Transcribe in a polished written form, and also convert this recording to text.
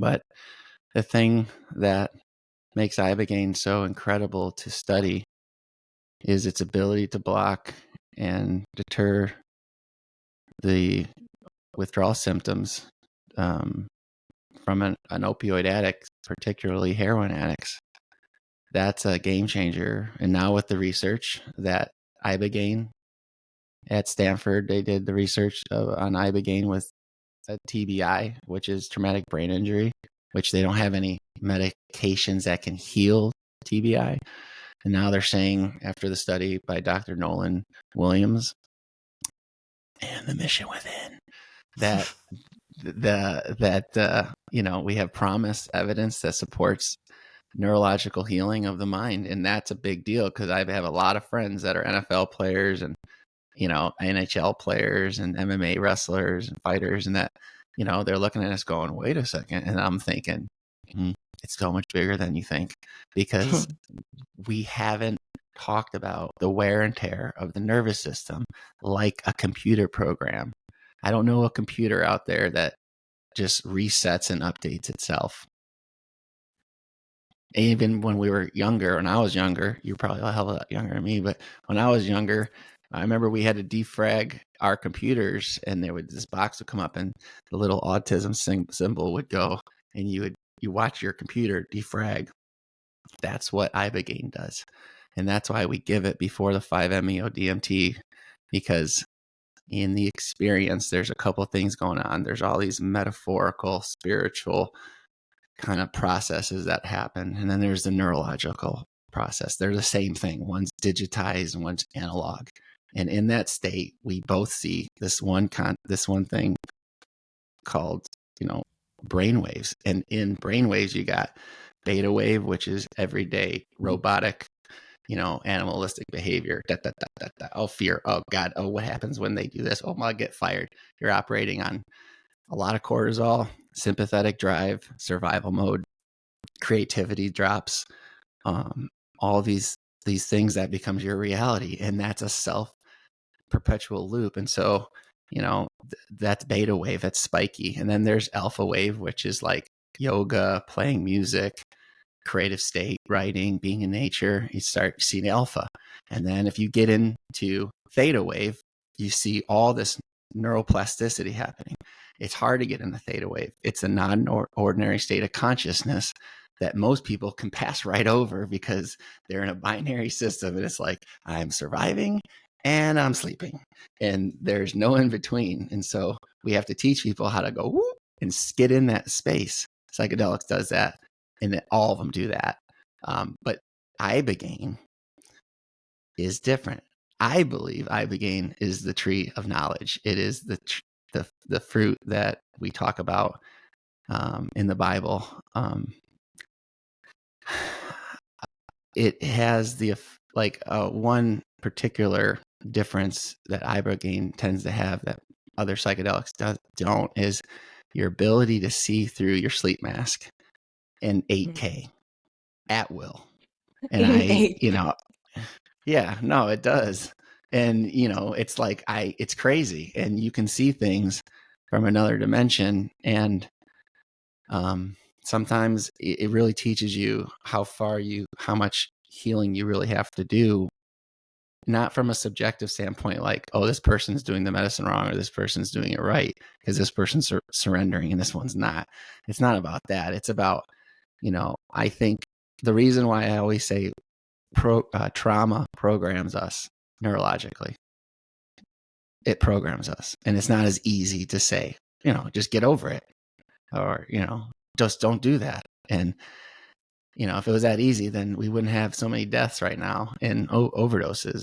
But the thing that makes Ibogaine so incredible to study is its ability to block and deter the withdrawal symptoms from an opioid addict, particularly heroin addicts. That's a game changer. And now with the research that Ibogaine at Stanford, they did the research on Ibogaine with a TBI, which is traumatic brain injury, which they don't have any medications that can heal TBI. And now they're saying, after the study by Dr. Nolan Williams and the Mission Within, that we have promised evidence that supports neurological healing of the mind. And that's a big deal, because I have a lot of friends that are NFL players and NHL players and MMA wrestlers and fighters, and that they're looking at us going, wait a second. And I'm thinking, it's so much bigger than you think, because we haven't talked about the wear and tear of the nervous system like a computer program. I don't know a computer out there that just resets and updates itself. Even when we were younger, when I was younger, you're probably a hell of a lot younger than me, but when I was younger, I remember we had to defrag our computers, and this box would come up and the little autism symbol would go, and you watch your computer defrag. That's what Ibogaine does. And that's why we give it before the 5-MeO-DMT, because in the experience, there's a couple of things going on. There's all these metaphorical, spiritual kind of processes that happen. And then there's the neurological process. They're the same thing. One's digitized and one's analog. And in that state, we both see this one thing called, brainwaves. And in brainwaves, you got beta wave, which is everyday robotic, animalistic behavior. Oh, fear. Oh, God. Oh, what happens when they do this? Oh, I'll get fired. You're operating on a lot of cortisol, sympathetic drive, survival mode, creativity drops, all these things that becomes your reality. And that's a self-perpetual loop. And so, that's beta wave, that's spiky. And then there's alpha wave, which is like yoga, playing music, creative state, writing, being in nature. You start seeing alpha. And then if you get into theta wave, you see all this neuroplasticity happening. It's hard to get in the theta wave. It's a non-ordinary state of consciousness that most people can pass right over, because they're in a binary system. And it's like, I'm surviving and I'm sleeping, and there's no in between. And so we have to teach people how to go whoop and get in that space. Psychedelics does that, and all of them do that. But Ibogaine is different. I believe Ibogaine is the tree of knowledge. It is the fruit that we talk about in the Bible. It has one particular difference that Ibogaine tends to have that other psychedelics don't, is your ability to see through your sleep mask in 8K at will. And it does. And, it's like, it's crazy, and you can see things from another dimension. And, sometimes it really teaches you how much healing you really have to do, not from a subjective standpoint, like, oh, this person's doing the medicine wrong or this person's doing it right because this person's surrendering and this one's not. It's not about that. It's about, I think the reason why I always say trauma programs us neurologically. It programs us. And it's not as easy to say, just get over it, or, just don't do that. And, if it was that easy, then we wouldn't have so many deaths right now and overdoses.